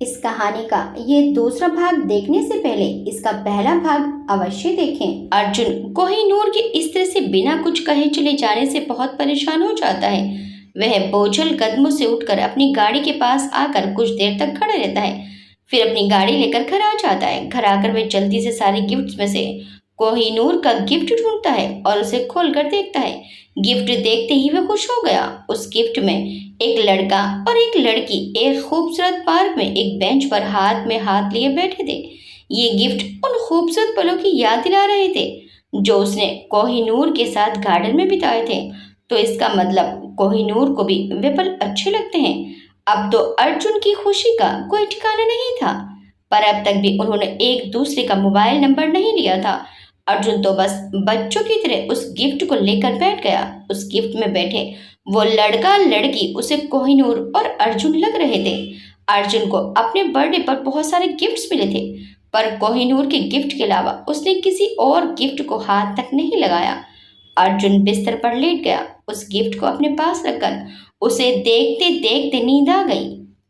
इस कहानी का ये दूसरा भाग देखने से पहले इसका पहला भाग अवश्य देखें। अर्जुन कोहिनूर के इस तरह से बिना कुछ कहे चले जाने से बहुत परेशान हो जाता है। वह बोझल कदमों से उठकर अपनी गाड़ी के पास आकर कुछ देर तक खड़ा रहता है, फिर अपनी गाड़ी लेकर घर आ जाता है। घर आकर वह जल्दी से सारे गिफ्ट्स में से कोहिनूर का गिफ्ट ढूंढता है और उसे खोलकर देखता है। गिफ्ट देखते ही वह खुश हो गया। उस गिफ्ट में एक लड़का और एक लड़की एक खूबसूरत पार्क में एक बेंच पर हाथ में हाथ लिए बैठे थे। ये गिफ्ट उन खूबसूरत पलों की याद दिला रहे थे जो उसने कोहिनूर के साथ गार्डन में बिताए थे। तो इसका मतलब कोहिनूर को भी वे पल अच्छे लगते हैं। अब तो अर्जुन की खुशी का कोई ठिकाना नहीं था, पर अब तक भी उन्होंने एक दूसरे का मोबाइल नंबर नहीं लिया था। अर्जुन तो बस बच्चों की तरह उस गिफ्ट को लेकर बैठ गया। उस गिफ्ट में बैठे वो लड़का लड़की उसे कोहिनूर और अर्जुन लग रहे थे। अर्जुन को अपने बर्थडे पर बहुत सारे गिफ्ट्स मिले थे, पर कोहिनूर के गिफ्ट के अलावा उसने किसी और गिफ्ट को हाथ तक नहीं लगाया। अर्जुन बिस्तर पर लेट गया। उस गिफ्ट को अपने पास रखकर उसे देखते देखते नींद आ गई।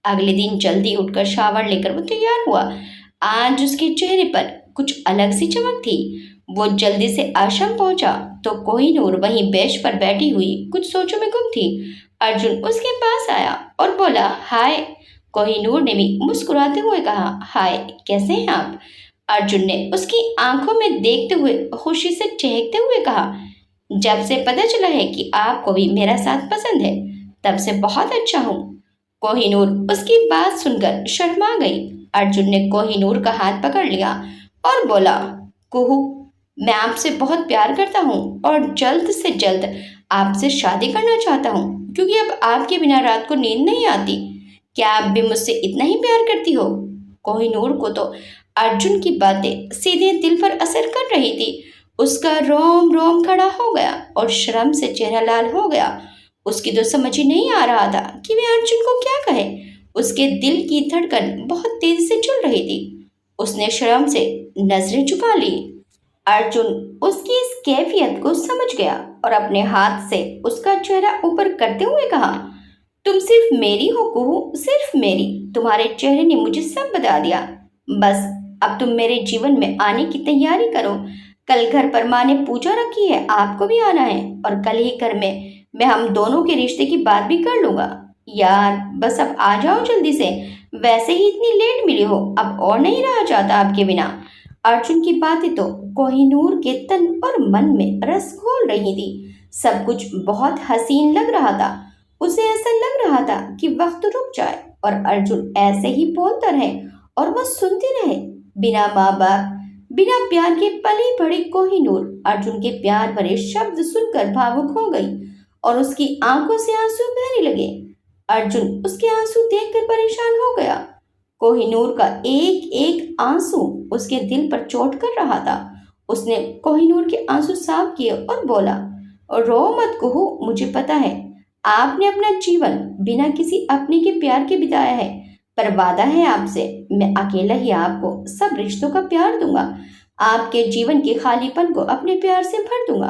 अगले दिन जल्दी उठकर शावर लेकर वो तैयार हुआ। आज उसके चेहरे पर कुछ अलग सी चमक थी। वो जल्दी से आश्रम पहुंचा तो कोहिनूर वहीं बेंच पर बैठी हुई कुछ सोचों में गुम थी। अर्जुन उसके पास आया और बोला, हाय। कोहिनूर ने भी मुस्कुराते हुए कहा, हाय, कैसे हैं आप? अर्जुन ने उसकी आंखों में देखते हुए खुशी से चहकते हुए कहा, जब से पता चला है कि आपको भी मेरा साथ पसंद है, तब से बहुत अच्छा हूँ। कोहिनूर उसकी बात सुनकर शर्मा गई। अर्जुन ने कोहिनूर का हाथ पकड़ लिया और बोला, कुहू, मैं आपसे बहुत प्यार करता हूँ और जल्द से जल्द आपसे शादी करना चाहता हूँ, क्योंकि अब आपके बिना रात को नींद नहीं आती। क्या आप भी मुझसे इतना ही प्यार करती हो? कोहिनूर को तो अर्जुन की बातें सीधे दिल पर असर कर रही थी। उसका रोम रोम खड़ा हो गया और शर्म से चेहरा लाल हो गया। उसकी तो समझ ही नहीं आ रहा था कि वह अर्जुन को क्या कहे। उसके दिल की धड़कन बहुत तेजी से चल रही थी। उसने शर्म से नजरें झुका ली। अर्जुन उसकी इस कैफियत को समझ गया और अपने हाथ से उसका चेहरा ऊपर करते हुए कहा, तुम सिर्फ मेरी हो कुहू, सिर्फ मेरी। तुम्हारे चेहरे ने मुझे सब बता दिया। बस अब तुम मेरे जीवन में आने की तैयारी करो। कल घर पर माँ ने पूजा रखी है, आपको भी आना है, और कल ही घर में मैं हम दोनों के रिश्ते की बात भी कर लूंगा। यार बस अब आ जाओ जल्दी से। वैसे ही इतनी लेट मिली हो, अब और नहीं रहा जाता आपके बिना। अर्जुन की बातें तो कोहिनूर के तन और मन में रस घोल रही थी। सब कुछ बहुत हसीन लग रहा था। उसे ऐसा लग रहा था कि वक्त रुक जाए और अर्जुन ऐसे ही बोलता रहे और वह सुनती रहे। बिना माँ बाप, बिना प्यार के पली बड़ी कोहिनूर अर्जुन के प्यार भरे शब्द सुनकर भावुक हो गई और उसकी आंखों से आंसू बहने लगे। अर्जुन उसके आंसू देखकर परेशान हो गया। कोहिनूर का एक एक आंसू उसके दिल पर चोट कर रहा था। उसने कोहिनूर के आंसू साफ किए और बोला, रो मत कुहू, मुझे पता है आपने अपना जीवन बिना किसी अपने के प्यार के बिताया है, पर वादा है आपसे, मैं अकेला ही आपको सब रिश्तों का प्यार दूंगा। आपके जीवन के खालीपन को अपने प्यार से भर दूंगा।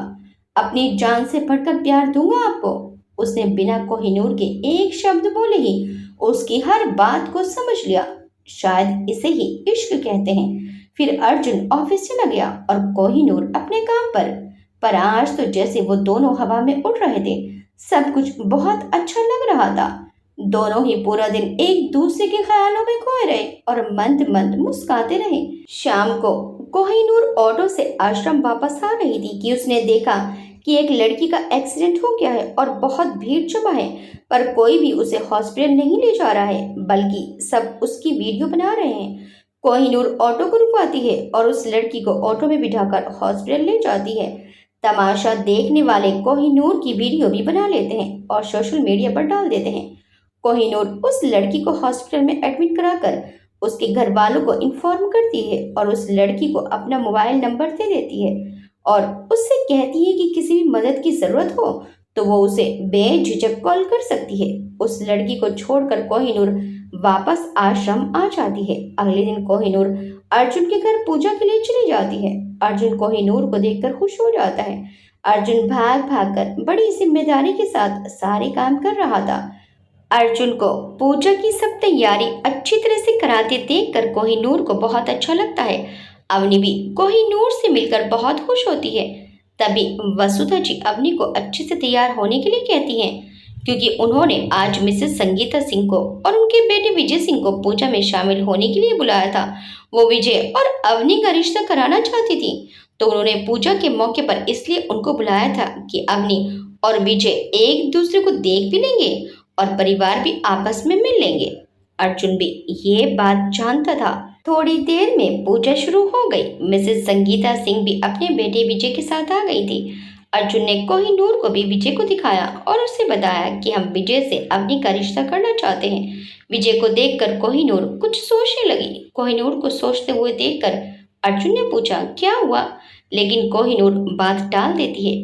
अपनी जान से बढ़कर प्यार दूंगा आपको। उसने बिना कोहिनूर के एक शब्द बोले ही उसकी हर बात को समझ लिया। शायद इसे ही इश्क कहते हैं। फिर अर्जुन ऑफिस चला गया और कोहिनूर अपने काम पर आज तो जैसे वो दोनों हवा में उड़ रहे थे। सब कुछ बहुत अच्छा लग रहा था। दोनों ही पूरा दिन एक दूसरे के ख्यालों में खोए रहे और मंद मंद मुस्कुराते रहे। शाम को कोहिनूर ऑटो से आश्रम वापस आ रही थी कि उसने देखा कि एक लड़की का एक्सीडेंट हो गया है और बहुत भीड़ जमा है, पर कोई भी उसे हॉस्पिटल नहीं ले जा रहा है, बल्कि सब उसकी वीडियो बना रहे हैं। कोहिनूर ऑटो को रुकवाती है और उस लड़की को ऑटो में बिठाकर हॉस्पिटल ले जाती है। तमाशा देखने वाले कोहिनूर की वीडियो भी बना लेते हैं और सोशल मीडिया पर डाल देते हैं। कोहिनूर उस लड़की को हॉस्पिटल में एडमिट कराकर उसके घर वालों को इन्फॉर्म करती है और उस लड़की को अपना मोबाइल नंबर दे देती है और उससे कहती है कि किसी भी मदद की जरूरत हो तो वो उसे बेझिझक कॉल कर सकती है। उस लड़की को छोड़कर कोहिनूर वापस आश्रम आ जाती है। अगले दिन कोहिनूर अर्जुन के घर पूजा के लिए चली जाती है। अर्जुन कोहिनूर को देखकर खुश हो जाता है। अर्जुन भाग भाग कर बड़ी जिम्मेदारी के साथ सारे काम कर रहा था। अर्जुन को पूजा की सब तैयारी अच्छी तरह से कराते देखकर कोहिनूर को बहुत अच्छा लगता है। अवनी भी कोहिनूर से मिलकर बहुत खुश होती है। तभी वसुधा जी अवनी को अच्छे से तैयार होने के लिए कहती हैं, क्योंकि उन्होंने आज मिसेस संगीता सिंह को और उनके बेटे विजय सिंह को पूजा में शामिल होने के लिए बुलाया था। वो विजय और अवनी का रिश्ता कराना चाहती थी, तो उन्होंने पूजा के मौके पर इसलिए उनको बुलाया था कि अवनी और विजय एक दूसरे को देख भी लेंगे और परिवार भी आपस में मिल लेंगे। अर्जुन भी ये बात जानता था। थोड़ी देर में पूजा शुरू हो गई। मिसेस संगीता सिंह भी अपने बेटे विजय के साथ आ गई थी। अर्जुन ने कोहिनूर को भी विजय को दिखाया और उसे बताया कि हम विजय से अवनी का रिश्ता करना चाहते हैं। विजय को देखकर कोहिनूर कुछ सोचने लगी। कोहिनूर को सोचते हुए देखकर अर्जुन ने पूछा, क्या हुआ? लेकिन कोहिनूर बात टाल देती है।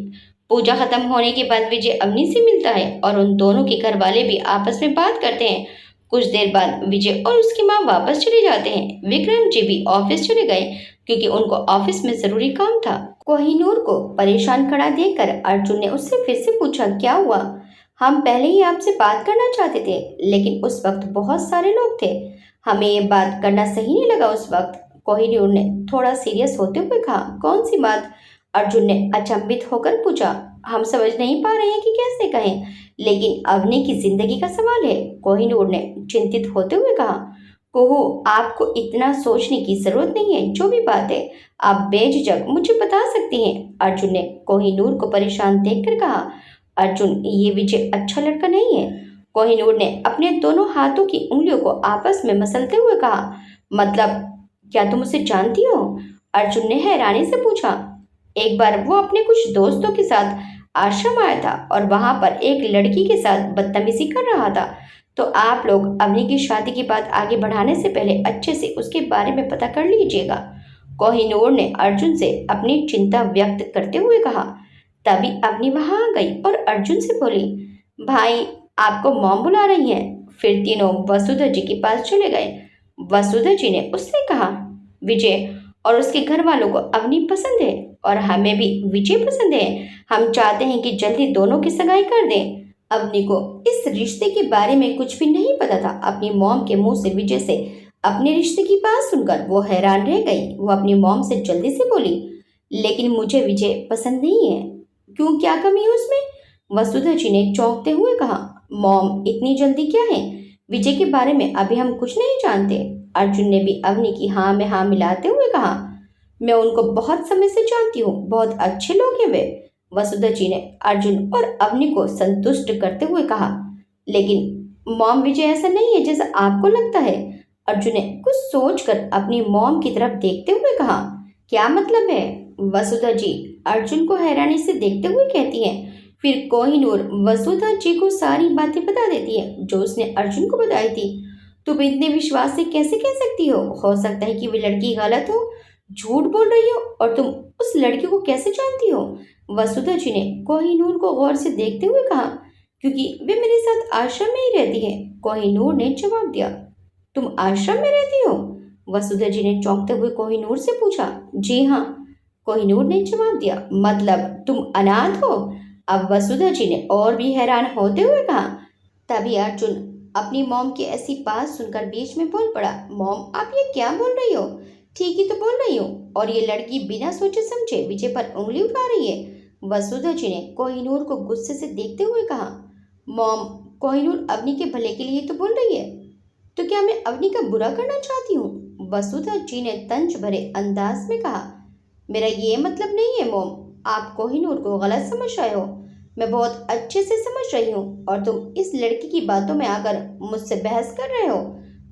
पूजा खत्म होने के बाद विजय अवनी से मिलता है और उन दोनों के घर वाले भी आपस में बात करते हैं। कुछ देर बाद विजय और उसकी माँ वापस चले जाते हैं। विक्रम जी भी ऑफिस चले गए क्योंकि उनको ऑफिस में जरूरी काम था। कोहिनूर को परेशान खड़ा देखकर अर्जुन ने उससे फिर से पूछा, क्या हुआ? हम पहले ही आपसे बात करना चाहते थे, लेकिन उस वक्त बहुत सारे लोग थे। हमें ये बात करना सही नहीं लगा उस वक्त। कोहिनूर ने थोड़ा सीरियस होते हुए कहा, कौन सी बात? अर्जुन ने अचंभित होकर पूछा, हम समझ नहीं पा रहे हैं कि कैसे कहें, लेकिन अवनी की जिंदगी का सवाल है। कोहिनूर ने चिंतित होते हुए कहा, कोहू, आपको इतना सोचने की जरूरत नहीं है। जो भी बात है आप बेझिझक मुझे बता सकती हैं। अर्जुन ने कोहिनूर को परेशान देखकर कहा, अर्जुन, ये विजय अच्छा लड़का नहीं है। कोहिनूर ने अपने दोनों हाथों की उंगलियों को आपस में मसलते हुए कहा, मतलब क्या तुम उसे जानती हो? अर्जुन ने हैरानी से पूछा। एक बार वो अपने कुछ दोस्तों के साथ आश्रम आया था और वहां पर एक लड़की के साथ बदतमीजी कर रहा था। तो आप लोग अवनी की शादी की बात आगे बढ़ाने से पहले अच्छे से उसके बारे में पता कर लीजिएगा। कोहिनूर ने अर्जुन से अपनी चिंता व्यक्त करते हुए कहा। तभी अवनी वहां आ गई और अर्जुन से बोली, भाई, आपको मॉम बुला रही हैं। फिर तीनों वसुधा जी के पास चले गए। वसुधा जी ने उससे कहा, विजय और उसके घर वालों को अवनी पसंद है और हमें भी विजय पसंद है। हम चाहते हैं कि जल्दी दोनों की सगाई कर दें। अवनी को इस रिश्ते के बारे में कुछ भी नहीं पता था। अपनी मॉम के मुंह से विजय से अपने रिश्ते की बात सुनकर वो हैरान रह गई। वो अपनी मॉम से जल्दी से बोली, लेकिन मुझे विजय पसंद नहीं है। क्यों, क्या कमी है उसमें? वसुधा जी ने चौंकते हुए कहा, मॉम, इतनी जल्दी क्या है? विजय के बारे में अभी हम कुछ नहीं जानते। अर्जुन ने भी अवनी की हाँ में हाँ मिलाते हुए कहा, मैं उनको बहुत समय से जानती हूँ, बहुत अच्छे लोग हैं वे। वसुधा जी ने अर्जुन और अवनी को संतुष्ट करते हुए कहा, लेकिन मॉम, विजय ऐसा नहीं है जैसा आपको लगता है। अर्जुन ने कुछ सोचकर अपनी मॉम की तरफ देखते हुए कहा, क्या मतलब है? वसुधा जी अर्जुन को हैरानी से देखते हुए कहती हैं। फिर कोहिनूर वसुधा जी को सारी बातें बता देती है जो उसने अर्जुन को बताई थी। तुम इतने विश्वास से कैसे कह सकती हो सकता है कि वे लड़की गलत हो, झूठ बोल रही हो, और तुम उस लड़की को कैसे जानती हो? वसुधा जी ने कोहिनूर को गौर से देखते हुए कहा, क्योंकि वे मेरे साथ आश्रम में ही रहती है। कोहिनूर ने जवाब दिया, तुम आश्रम में रहती हो? वसुधा जी ने चौंकते हुए कोहिनूर से पूछा। जी हाँ, कोहिनूर ने जवाब दिया, मतलब तुम अनाथ हो? अब वसुधा जी ने और भी हैरान होते हुए कहा। तभी अर्जुन अपनी मॉम की ऐसी बात सुनकर बीच में बोल पड़ा, मॉम, आप ये क्या बोल रही हो? ठीक ही तो बोल रही हो। और ये लड़की बिना सोचे समझे विजय पर उंगली उठा रही है। वसुधा जी ने कोहिनूर को गुस्से से देखते हुए कहा, मॉम, कोहिनूर अवनी के भले के लिए तो बोल रही है, तो क्या मैं अवनी का बुरा करना चाहती हूँ? वसुधा जी ने तंज भरे अंदाज में कहा, मेरा ये मतलब नहीं है मॉम, आप कोहिनूर को गलत समझ रहे हो। मैं बहुत अच्छे से समझ रही हूँ और तुम इस लड़की की बातों में आकर मुझसे बहस कर रहे हो।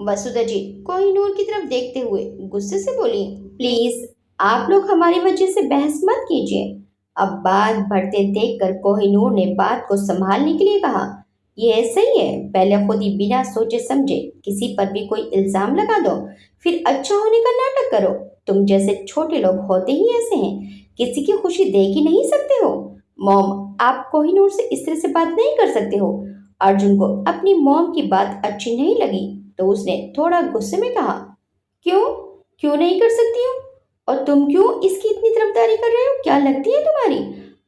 वसुधा जी कोहिनूर की तरफ देखते हुए गुस्से से बोली, प्लीज आप लोग हमारी वजह से बहस मत कीजिए। अब बात बढ़ते देखकर कोहिनूर ने बात को संभालने के लिए कहा, यह सही है, पहले खुद ही बिना सोचे समझे किसी पर भी कोई इल्जाम लगा दो, फिर अच्छा होने का नाटक करो। तुम जैसे छोटे लोग होते ही ऐसे हैं, किसी की खुशी देख ही नहीं सकते हो। मॉम, आप कोहिनूर से इस तरह से बात नहीं कर सकते हो। अर्जुन को अपनी मॉम की बात अच्छी नहीं लगी तो उसने थोड़ा गुस्से में कहा, क्यों क्यों नहीं कर सकती हूँ? और तुम क्यों इसकी इतनी तरफदारी कर रहे हो? क्या लगती है तुम्हारी?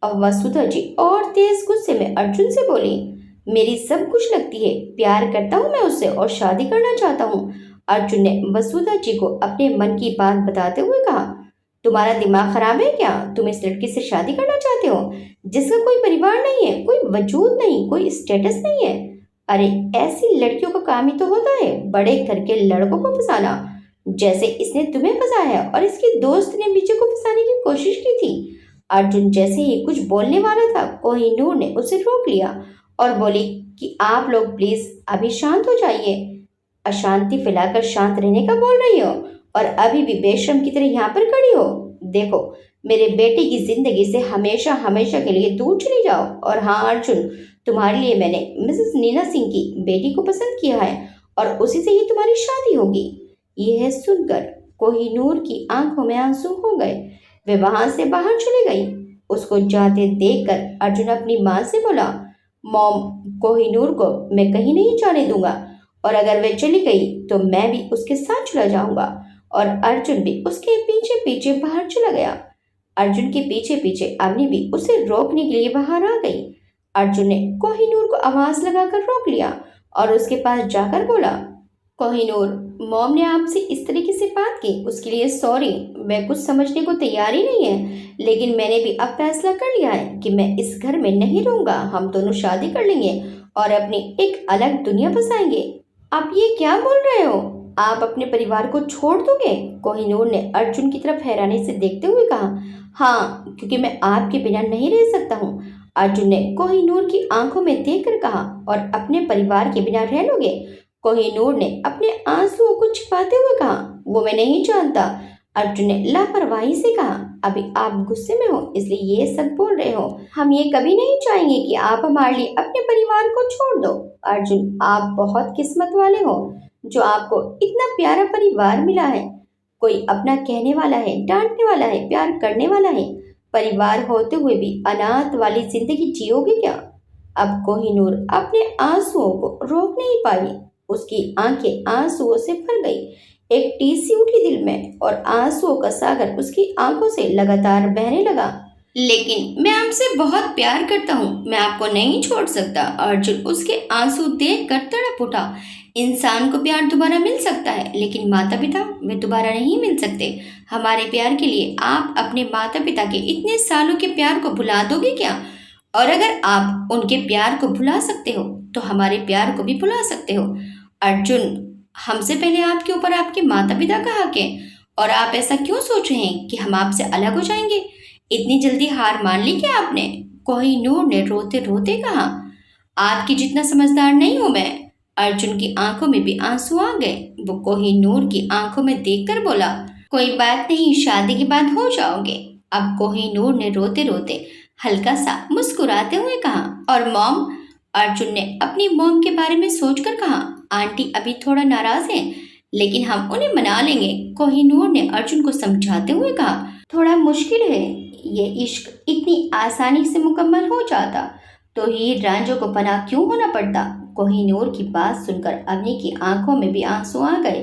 अब वसुधा जी और तेज गुस्से में अर्जुन से बोली, मेरी सब कुछ लगती है, प्यार करता हूँ मैं उससे और शादी करना चाहता हूँ। अर्जुन ने वसुधा जी को अपने मन की बात बताते हुए कहा, तुम्हारा दिमाग खराब है क्या? तुम इस लड़की से शादी करना चाहते हो जिसका कोई परिवार नहीं है, कोई वजूद नहीं, कोई स्टेटस नहीं है? अरे ऐसी लड़कियों का काम ही तो होता है बड़े घर के लड़कों को फंसाना, जैसे इसने तुम्हें फंसाया और इसके दोस्त ने विजय को फंसाने की कोशिश की थी। अर्जुन जैसे ही कुछ बोलने वाला था, कोहिनूर ने उसे रोक लिया और बोली कि आप लोग प्लीज अभी शांत हो जाइए। अशांति फैलाकर शांत रहने का बोल रही हो और अभी भी बेशर्म की तरह यहाँ पर खड़ी हो? देखो, मेरे बेटे की जिंदगी से हमेशा हमेशा के लिए दूर चली जाओ। और हाँ अर्जुन, तुम्हारे लिए मैंने मिसेस नीना सिंह की बेटी को पसंद किया है और उसी से ही तुम्हारी शादी होगी। यह सुनकर कोहिनूर की आंखों में आंसू हो गए। वे वहां से बाहर चली गई। उसको जाते देखकर अर्जुन अपनी माँ से बोला, मॉम, कोहिनूर को मैं कहीं नहीं जाने दूंगा और अगर वह चली गई तो मैं भी उसके साथ चला जाऊंगा। और अर्जुन भी उसके पीछे पीछे बाहर चला गया। अर्जुन के पीछे पीछे अवनी भी उसे रोकने के लिए बाहर आ गई। अर्जुन ने कोहिनूर को आवाज लगाकर रोक लिया और उसके पास जाकर बोला, कोहिनूर, मॉम ने आपसे इस तरीके से बात की उसके लिए सॉरी। मैं कुछ समझने को तैयार ही नहीं है, लेकिन मैंने भी अब फैसला कर लिया है कि मैं इस घर में नहीं रहूंगा। हम दोनों शादी कर लेंगे और अपनी एक अलग दुनिया बसाएंगे। आप ये क्या बोल रहे हो? आप अपने परिवार को छोड़ दोगे? कोहिनूर ने अर्जुन की तरफ हैरानी से देखते हुए कहा। हाँ, क्योंकि मैं आपके बिना नहीं रह सकता हूँ। अर्जुन ने कोहिनूर की आंखों में देखकर कहा। और अपने परिवार के बिना रह लोगे? कोहिनूर ने अपने आंसुओं को छिपाते हुए कहा, वो मैं नहीं जानता। अर्जुन ने लापरवाही से कहा, अभी आप गुस्से में हो इसलिए ये सब बोल रहे हो। हम ये कभी नहीं चाहेंगे कि आप हमारे लिए अपने परिवार को छोड़ दो। अर्जुन, आप बहुत किस्मत वाले हो जो आपको इतना प्यारा परिवार मिला है। कोई अपना कहने वाला है, डांटने वाला है, प्यार करने वाला है। परिवार होते हुए भी अनाथ वाली जिंदगी जियोगे क्या? अब कोहिनूर अपने आंसुओं को रोक नहीं पाई। उसकी आंखें आंसुओं से भर गई। एक टीसी उठी दिल में और आंसुओं का सागर उसकी आंखों से लगातार बहने लगा। लेकिन मैं आपसे बहुत प्यार करता हूँ, मैं आपको नहीं छोड़ सकता। अर्जुन उसके आंसू देख कर तड़प उठा। इंसान को प्यार दोबारा मिल सकता है, लेकिन माता पिता वे दोबारा नहीं मिल सकते। हमारे प्यार के लिए आप अपने माता पिता के इतने सालों के प्यार को भुला दोगे क्या? और अगर आप उनके प्यार को भुला सकते हो तो हमारे प्यार को भी भुला सकते हो। अर्जुन, हमसे पहले आपके ऊपर आपके माता पिता का हक है और आप ऐसा क्यों सोच रहे हैं कि हम आपसे अलग हो जाएंगे? इतनी जल्दी हार मान ली क्या आपने? कोहिनूर ने रोते रोते कहा। आपकी जितना समझदार नहीं हूं मैं। अर्जुन की आंखों में भी आंसू आ गए। वो कोहिनूर की आंखों में देखकर बोला, कोई बात नहीं, शादी के बाद हो जाओगे। अब कोहिनूर ने रोते रोते हल्का सा मुस्कुराते हुए कहा, और मॉम? अर्जुन ने अपनी मॉम के बारे में सोचकर कहा, आंटी अभी थोड़ा नाराज हैं, लेकिन हम उन्हें मना लेंगे। कोहिनूर ने अर्जुन को समझाते हुए कहा, थोड़ा मुश्किल है, ये इश्क इतनी आसानी से मुकम्मल हो जाता तो हीर रांझो को पनाह क्यों होना पड़ता। कोहिनूर की बात सुनकर अवनी की आंखों में भी आंसू आ गए,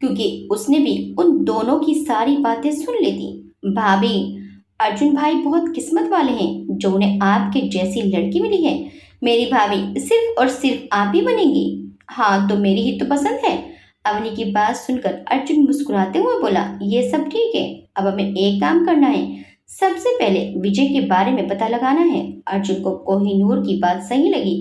क्योंकि उसने भी उन दोनों की सारी बातें सुन ली थी। भाभी, अर्जुन भाई बहुत किस्मत वाले हैं जो उन्हें आपके जैसी लड़की मिली है। मेरी भाभी सिर्फ और सिर्फ आप ही बनेगी। हाँ, तो मेरी ही तो पसंद है। अवनी की बात सुनकर अर्जुन मुस्कुराते हुए बोला, ये सब ठीक है, अब हमें एक काम करना है। सबसे पहले विजय के बारे में पता लगाना है। अर्जुन को कोहिनूर की बात सही लगी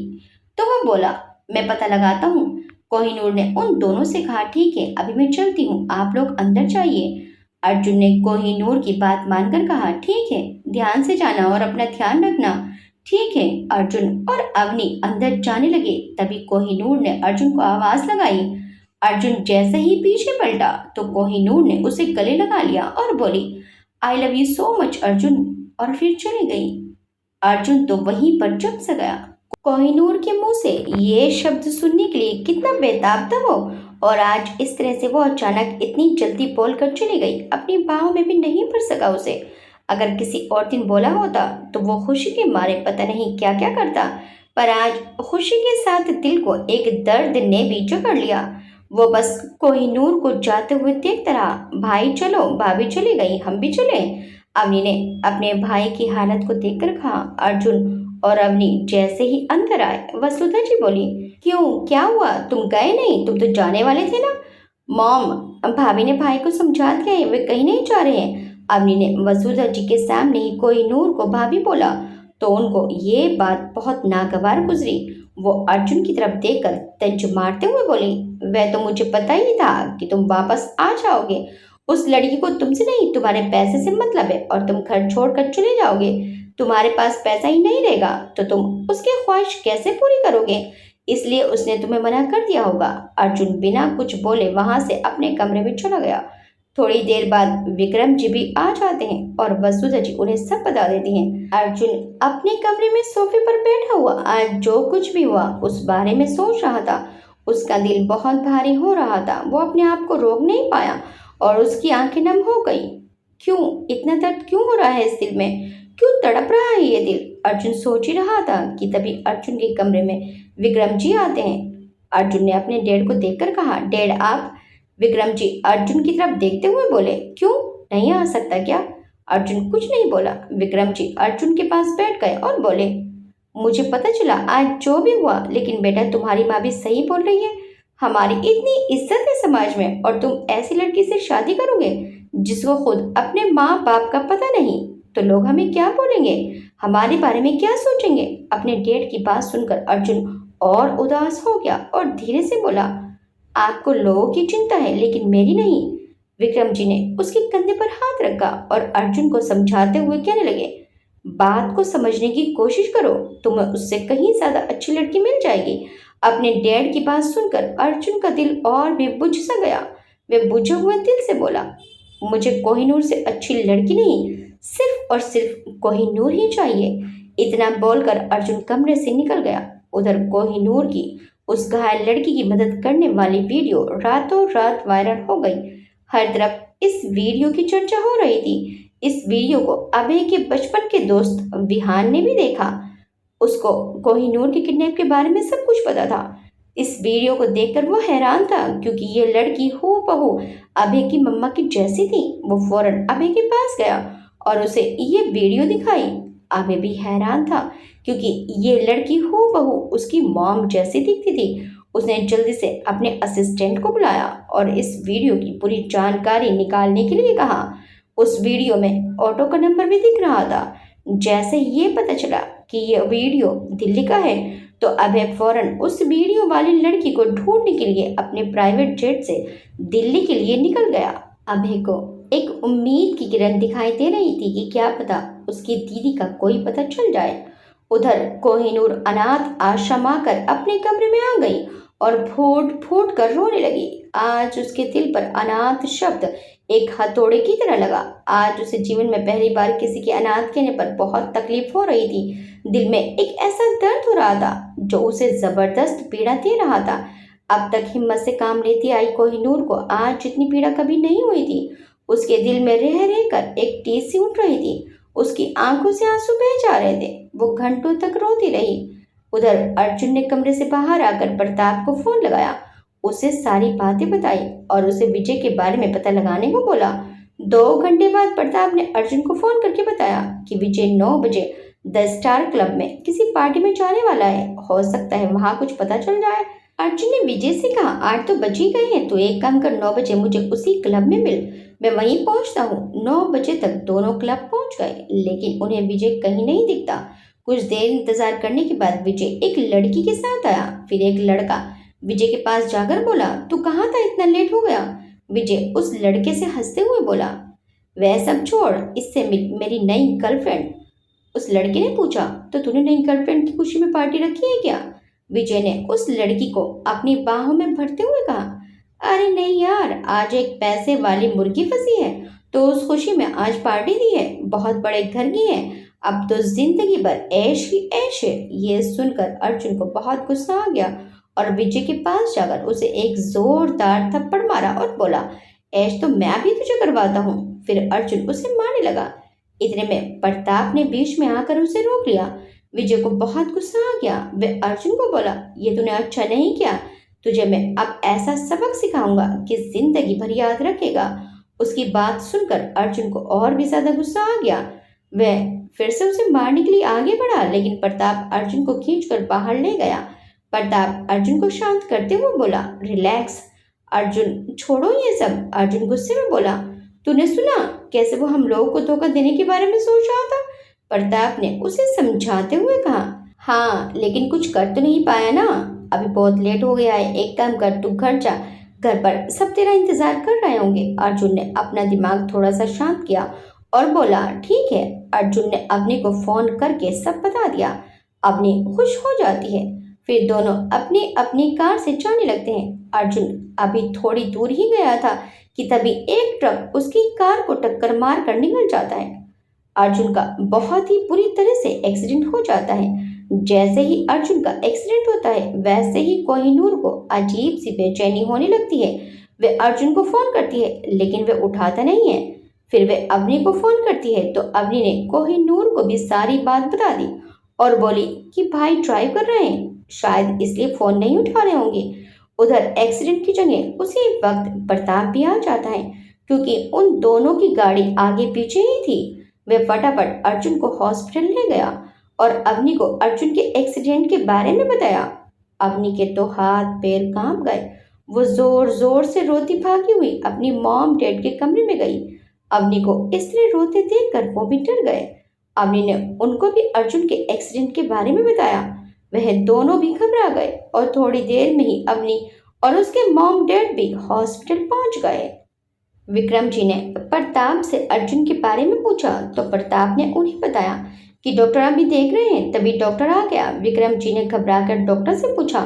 तो वह बोला, मैं पता लगाता हूँ। कोहिनूर ने उन दोनों से कहा, ठीक है, अभी मैं चलती हूँ, आप लोग अंदर जाइए। अर्जुन ने कोहिनूर की बात मानकर कहा, ठीक है, ध्यान से जाना और अपना ध्यान रखना। ठीक है। अर्जुन और अवनी अंदर जाने लगे। तभी कोहिनूर ने अर्जुन को आवाज लगाई। अर्जुन जैसे ही पीछे पलटा तो कोहिनूर ने उसे गले लगा लिया और बोली, I love you so much Arjun, और फिर चली गई। अर्जुन तो वहीं पर चुप सा गया। कोहिनूर के मुंह से ये शब्द सुनने के लिए कितना बेताब था वो, और आज इस तरह से वो अचानक इतनी जल्दी बोल कर चली गई। अपनी बाहों में भी नहीं भर सका उसे। अगर किसी और दिन बोला होता तो वो खुशी के मारे पता नहीं क्या क्या करता, पर आज खुशी के साथ दिल को एक दर्द ने भी जकड़ लिया। वो बस कोहिनूर को जाते हुए देखता रहा। भाई चलो, भाभी चली गई, हम भी चले। अवनी ने अपने भाई की हालत को देखकर कहा। अर्जुन और अवनी जैसे ही अंदर आए वसुधा जी बोली, क्यों, क्या हुआ, तुम गए नहीं, तुम तो जाने वाले थे ना। मॉम, भाभी ने भाई को समझा दिया है, वे कहीं नहीं जा रहे हैं। अवनी ने वसुधा जी के सामने ही कोहिनूर को भाभी बोला तो उनको ये बात बहुत नागवार गुजरी। वो अर्जुन की तरफ देखकर तंज मारते हुए बोली, वह तो मुझे पता ही था कि तुम वापस आ जाओगे। उस लड़की को तुमसे नहीं, तुम्हारे पैसे से मतलब है और तुम घर छोड़कर चले जाओगे। तुम्हारे पास पैसा ही नहीं रहेगा तो तुम उसकी ख्वाहिश कैसे पूरी करोगे? इसलिए उसने तुम्हें मना कर दिया होगा। अर्जुन बिना कुछ बोले वहां से अपने कमरे में चला गया। थोड़ी देर बाद विक्रम जी भी आ जाते हैं और वसुधा जी उन्हें सब बता देती हैं। अर्जुन अपने कमरे में सोफे पर बैठा हुआ आज जो कुछ भी हुआ उस बारे में सोच रहा था। उसका दिल बहुत भारी हो रहा था। वो अपने आप को रोक नहीं पाया और उसकी आंखें नम हो गई। क्यों इतना दर्द क्यों हो रहा है इस दिल में? क्यों तड़प रहा है ये दिल? अर्जुन सोच ही रहा था कि तभी अर्जुन के कमरे में विक्रम जी आते हैं। अर्जुन ने अपने डैड को देखकर कहा, डैड आप? विक्रम जी अर्जुन की तरफ देखते हुए बोले, क्यों, नहीं आ सकता क्या? अर्जुन कुछ नहीं बोला। विक्रम जी अर्जुन के पास बैठ गए और बोले, मुझे पता चला आज जो भी हुआ, लेकिन बेटा तुम्हारी माँ भी सही बोल रही है। हमारी इतनी इज्जत है समाज में और तुम ऐसी लड़की से शादी करोगे जिसको खुद अपने माँ बाप का पता नहीं, तो लोग हमें क्या बोलेंगे, हमारे बारे में क्या सोचेंगे? अपने डैड की बात सुनकर अर्जुन और उदास हो गया और धीरे से बोला, आपको लोगों की चिंता है लेकिन मेरी नहीं। विक्रम जी ने उसके कंधे पर हाथ रखा और अर्जुन को समझाते हुए कहने लगे, बात को समझने की कोशिश करो, तुम्हें उससे कहीं ज्यादा अच्छी लड़की मिल जाएगी। अपने डैड की बात सुनकर अर्जुन का दिल और भी बुझ सा गया। वे बुझे हुए दिल से बोला, मुझे कोहिनूर से अच्छी लड़की नहीं, सिर्फ और सिर्फ कोहिनूर ही चाहिए। इतना बोलकर अर्जुन कमरे से निकल गया। उधर कोहिनूर की उस घायल लड़की की मदद करने वाली वीडियो रातों रात वायरल हो गई। हर तरफ इस वीडियो की चर्चा हो रही थी। इस वीडियो को अभय के बचपन के दोस्त विहान ने भी देखा। उसको कोहिनूर के किडनैप के बारे में सब कुछ पता था। इस वीडियो को देखकर वो हैरान था क्योंकि ये लड़की हूबहू अभय की मम्मा की जैसी थी। वो फौरन अभय के पास गया और उसे ये वीडियो दिखाई। अभय भी हैरान था क्योंकि ये लड़की हूबहू उसकी मॉम जैसी दिखती थी। उसने जल्दी से अपने असिस्टेंट को बुलाया और इस वीडियो की पूरी जानकारी निकालने के लिए कहा। उस वीडियो में ऑटो का नंबर भी दिख रहा था। जैसे ये पता चला कि यह वीडियो दिल्ली का है तो अभय फौरन उस वीडियो वाली लड़की को ढूंढने के लिए अपने प्राइवेट जेट से दिल्ली के लिए निकल गया। अभय को एक उम्मीद की किरण दिखाई दे रही थी कि क्या पता उसकी दीदी का कोई पता चल जाए। उधर कोहिनूर अनाथ आश्रम आकर अपने कमरे में आ गई और फूट फूट कर रोने लगी। आज उसके दिल पर अनाथ शब्द एक हथौड़े की तरह लगा। आज उसे जीवन में पहली बार किसी के अनाथ कहने पर बहुत तकलीफ हो रही थी। दिल में एक ऐसा दर्द हो रहा था जो उसे जबरदस्त पीड़ा दे रहा था। अब तक हिम्मत से काम लेती आई कोहिनूर को आज जितनी पीड़ा कभी नहीं हुई थी। उसके दिल में रह रहकर एक टीस सी उठ रही थी। उसकी आंखों से आंसू बह जा रहे थे। वो घंटों तक रोती रही। उधर अर्जुन ने कमरे से बाहर आकर प्रताप को फोन लगाया, उसे सारी बातें बताई और उसे विजय के बारे में पता लगाने को बोला। 2 घंटे बाद प्रताप ने अर्जुन को फोन करके बताया कि विजय 9 बजे द स्टार क्लब में किसी पार्टी में जाने वाला है। हो सकता है वहां कुछ पता चल जाए। अर्जुन ने विजय से कहा, 8 तो बज ही गए हैं, तो एक काम कर, 9 बजे मुझे उसी क्लब में मिल, मैं वहीं पहुंचता हूँ। 9 बजे तक दोनों क्लब पहुंच गए लेकिन उन्हें विजय कहीं नहीं दिखता। कुछ देर इंतजार करने के बाद विजय एक लड़की के साथ आया। फिर एक लड़का विजय के पास जाकर बोला, तू कहाँ था, इतना लेट हो गया? विजय उस लड़के से हंसते हुए बोला, वह सब छोड़, इससे मिल, मेरी नई गर्लफ्रेंड। उस लड़के ने पूछा, तो तूने नई गर्लफ्रेंड की खुशी में पार्टी रखी है क्या? विजय ने उस लड़की को अपनी बाहों में भरते हुए कहा, अरे नहीं यार, आज एक पैसे वाली मुर्गी फंसी है तो उस खुशी में आज पार्टी दी है। बहुत बड़े घर की है, अब तो जिंदगी भर ऐश ही ऐश है। ये सुनकर अर्जुन को बहुत गुस्सा आ गया और विजय के पास जाकर उसे एक जोरदार थप्पड़ मारा और बोला, ऐश तो मैं भी तुझे करवाता हूँ। फिर अर्जुन उसे मारने लगा। इतने में प्रताप ने बीच में आकर उसे रोक लिया। विजय को बहुत गुस्सा आ गया। वह अर्जुन को बोला, ये तूने अच्छा नहीं किया, तुझे मैं अब ऐसा सबक सिखाऊंगा कि जिंदगी भर याद रखेगा। उसकी बात सुनकर अर्जुन को और भी ज्यादा गुस्सा आ गया। वह फिर से उसे मारने के लिए आगे बढ़ा, लेकिन प्रताप अर्जुन को खींचकर बाहर ले गया। प्रताप अर्जुन को शांत करते हुए बोला, रिलैक्स अर्जुन, छोड़ो ये सब। अर्जुन गुस्से में बोला, तूने सुना कैसे वो हम लोगों को धोखा देने के बारे में सोच रहा था? प्रताप ने उसे समझाते हुए कहा, हाँ लेकिन कुछ कर तो नहीं पाया ना। अभी बहुत लेट हो गया है, एक काम कर, तू घर जा, घर पर सब तेरा इंतजार कर रहे होंगे। अर्जुन ने अपना दिमाग थोड़ा सा शांत किया और बोला, ठीक है। अर्जुन ने अवनी को फोन करके सब बता दिया। अवनी खुश हो जाती है। फिर दोनों अपनी अपनी कार से जाने लगते हैं। अर्जुन अभी थोड़ी दूर ही गया था कि तभी एक ट्रक उसकी कार को टक्कर मार कर निकल जाता है। अर्जुन का बहुत ही बुरी तरह से एक्सीडेंट हो जाता है। जैसे ही अर्जुन का एक्सीडेंट होता है वैसे ही कोहिनूर को अजीब सी बेचैनी होने लगती है। वे अर्जुन को फोन करती है लेकिन वे उठाता नहीं है। फिर वे अवनी को फोन करती है तो अवनी ने कोहिनूर को भी सारी बात बता दी और बोली कि भाई ड्राइव कर रहे हैं, शायद इसलिए फोन नहीं उठा रहे होंगे। उधर एक्सीडेंट की जगह उसी वक्त प्रताप भी आ जाता है क्योंकि उन दोनों की गाड़ी आगे पीछे ही थी। वे फटाफट अर्जुन को हॉस्पिटल ले गया और अवनी को अर्जुन के एक्सीडेंट के बारे में बताया। अवनी के तो हाथ पैर कांप गए। वो जोर जोर से रोती भागी हुई अपनी मॉम डैड के कमरे में गई। अवनी को इस तरह रोते देखकर वो भी डर गए। अवनी ने उनको भी अर्जुन के एक्सीडेंट के बारे में बताया। वह दोनों भी घबरा गए और थोड़ी देर में ही अवनी और उसके मॉम डैड भी हॉस्पिटल पहुंच गए। विक्रम जी ने प्रताप से अर्जुन के बारे में पूछा तो प्रताप ने उन्हें बताया कि डॉक्टर अभी देख रहे हैं। तभी डॉक्टर आ गया। विक्रम जी ने घबराकर डॉक्टर से पूछा,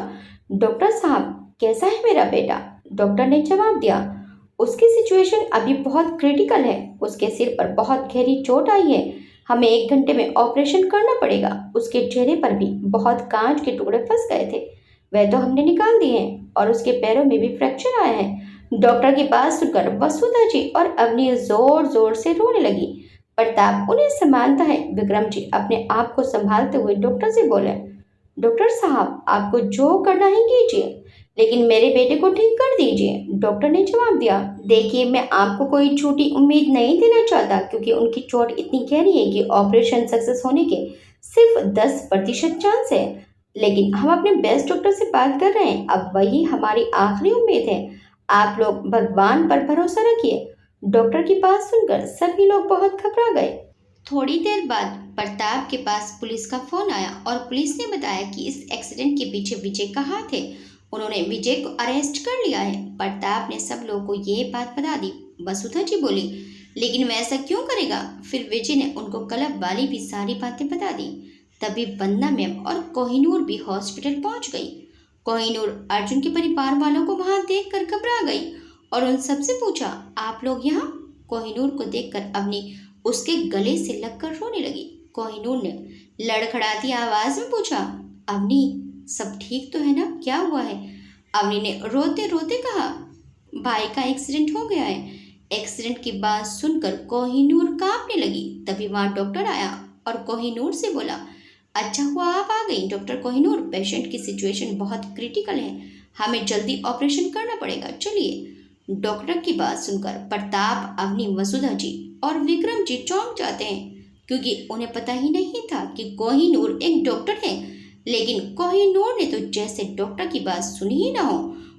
डॉक्टर साहब कैसा है मेरा बेटा? डॉक्टर ने जवाब दिया, उसकी सिचुएशन अभी बहुत क्रिटिकल है। उसके सिर पर बहुत गहरी चोट आई है। हमें 1 घंटे में ऑपरेशन करना पड़ेगा। उसके चेहरे पर भी बहुत कांच के टुकड़े फंस गए थे, वह तो हमने निकाल दिए हैं और उसके पैरों में भी फ्रैक्चर आया है। डॉक्टर की बात सुनकर वसुधा जी और अवनी जोर जोर से रोने लगी। प्रताप उन्हें संभालता है। विक्रम जी अपने आप को संभालते हुए डॉक्टर से बोले, डॉक्टर साहब आपको जो करना है कीजिए, लेकिन मेरे बेटे को ठीक कर दीजिए। डॉक्टर ने जवाब दिया, देखिए मैं आपको कोई झूठी उम्मीद नहीं देना चाहता क्योंकि उनकी चोट इतनी गहरी है कि ऑपरेशन सक्सेस होने के सिर्फ 10% चांस है, लेकिन हम अपने बेस्ट डॉक्टर से बात कर रहे हैं। अब वही हमारी आखिरी उम्मीद है। आप लोग भगवान पर भरोसा रखिए। डॉक्टर की बात सुनकर सभी लोग बहुत घबरा गए। थोड़ी देर बाद प्रताप के पास पुलिस का फोन आया और पुलिस ने बताया कि इस एक्सीडेंट के पीछे विजय का हाथ है। उन्होंने विजय को अरेस्ट कर लिया है। प्रताप ने सब लोगों को ये बात बता दी। वसुधा जी बोली, लेकिन वह ऐसा क्यों करेगा? फिर विजय ने उनको क्लब वाली भी सारी बातें बता दी। तभी वंदना मैम और कोहिनूर भी हॉस्पिटल पहुंच गई। कोहिनूर अर्जुन के परिवार वालों को वहां देखकर घबरा गई और उन सबसे पूछा, आप लोग यहाँ? कोहिनूर को देखकर अवनी उसके गले से लगकर रोने लगी। कोहिनूर ने लड़खड़ाती आवाज में पूछा, अवनी सब ठीक तो है ना? क्या हुआ है? अवनी ने रोते रोते कहा, भाई का एक्सीडेंट हो गया है। एक्सीडेंट की बात सुनकर कोहिनूर कांपने लगी। तभी वहां डॉक्टर आया और कोहिनूर से बोला, अच्छा हुआ आप आ गई डॉक्टर कोहिनूर, पेशेंट की सिचुएशन बहुत क्रिटिकल है, हमें जल्दी ऑपरेशन करना पड़ेगा, चलिए। डॉक्टर की बात सुनकर प्रताप, अवनी, वसुधा जी और विक्रम जी चौंक जाते हैं क्योंकि उन्हें पता ही नहीं था कि कोहिनूर एक डॉक्टर है। लेकिन कोहिनूर ने तो जैसे डॉक्टर की बात सुनी ही ना हो,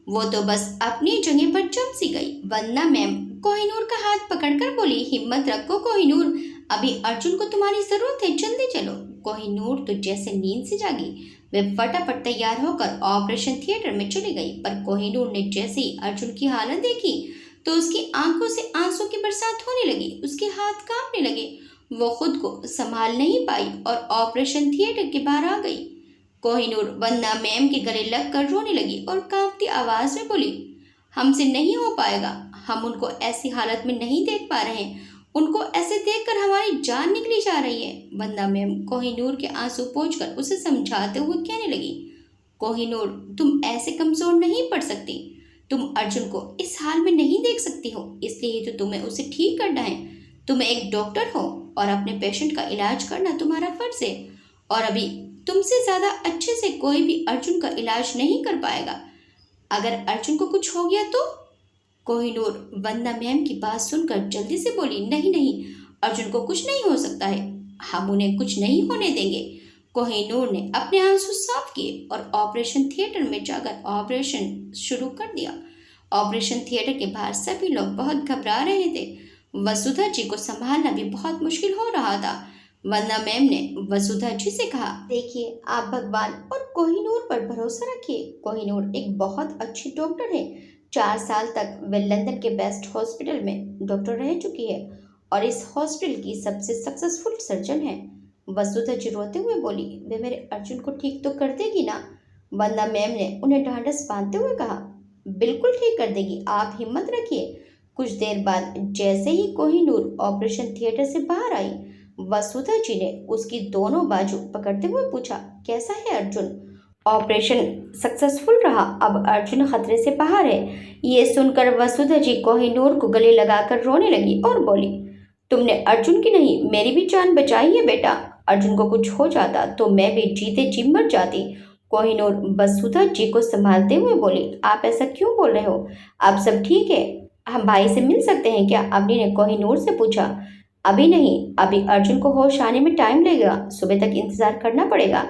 वो तो बस अपनी जगह पर जम सी गई। वंदना मैम कोहिनूर का हाथ पकड़कर बोली, हिम्मत रखो कोहिनूर, अभी अर्जुन को तुम्हारी जरूरत है, जल्दी चलो। कोहिनूर तो जैसे नींद से जागी, वे फटाफट तैयार होकर ऑपरेशन थिएटर में चली गई। पर कोहिनूर ने जैसे ही अर्जुन की हालत देखी तो उसकी आंखों से आंसू की बरसात होने लगी, उसके हाथ कांपने लगे। वो खुद को संभाल नहीं पाई और ऑपरेशन थिएटर के बाहर आ गई। कोहिनूर वंदना मैम के गले लगकर रोने लगी और कांपती आवाज में बोली, हमसे नहीं हो पाएगा, हम उनको ऐसी हालत में नहीं देख पा रहे हैं, उनको ऐसे देखकर हमारी जान निकली जा रही है। वंदना मैम कोहिनूर के आंसू पोंछकर उसे समझाते हुए कहने लगी, कोहिनूर तुम ऐसे कमजोर नहीं पड़ सकती, तुम अर्जुन को इस हाल में नहीं देख सकती हो, इसलिए तो तुम्हें उसे ठीक करना है। तुम एक डॉक्टर हो और अपने पेशेंट का इलाज करना तुम्हारा फर्ज है, और अभी तुमसे ज़्यादा अच्छे से कोई भी अर्जुन का इलाज नहीं कर पाएगा। अगर अर्जुन को कुछ हो गया तो? कोहिनूर वंदना मैम की बात सुनकर जल्दी से बोली, नहीं नहीं, अर्जुन को कुछ नहीं हो सकता है, हम उन्हें कुछ नहीं होने देंगे। कोहिनूर ने अपने आंसू साफ किए और ऑपरेशन थिएटर में जाकर ऑपरेशन शुरू कर दिया। ऑपरेशन थिएटर के बाहर सभी लोग बहुत घबरा रहे थे। वसुधा जी को संभालना भी बहुत मुश्किल हो रहा था। वंदना मैम ने वसुधा जी से कहा, देखिए आप भगवान और कोहिनूर पर भरोसा रखिए। कोहिनूर एक बहुत अच्छी डॉक्टर है। 4 साल तक वे लंदन के बेस्ट हॉस्पिटल में डॉक्टर रह चुकी है और इस हॉस्पिटल की सबसे सक्सेसफुल सर्जन है। वसुधा जी रोते हुए बोली, वे मेरे अर्जुन को ठीक तो कर देगी ना? वंदना मैम ने उन्हें ढांढस बांधते हुए कहा, बिल्कुल ठीक कर देगी, आप हिम्मत रखिए। कुछ देर बाद जैसे ही कोहिनूर ऑपरेशन थिएटर से बाहर आई, वसुधा जी ने उसकी दोनों बाजू पकड़ते हुए पूछा, कैसा है अर्जुन? ऑपरेशन सक्सेसफुल रहा, अब अर्जुन खतरे से बाहर है। ये सुनकर वसुधा जी कोहिनूर को गले लगाकर रोने लगी और बोली, तुमने अर्जुन की नहीं मेरी भी जान बचाई है बेटा। अर्जुन को कुछ हो जाता तो मैं भी जीते जी मर जाती। कोहिनूर वसुधा जी को संभालते हुए बोली, आप ऐसा क्यों बोल रहे हो? आप सब ठीक है? हम भाई से मिल सकते हैं क्या? अवनी ने कोहिनूर से पूछा। अभी नहीं, अभी अर्जुन को होश आने में टाइम लगेगा, सुबह तक इंतजार करना पड़ेगा।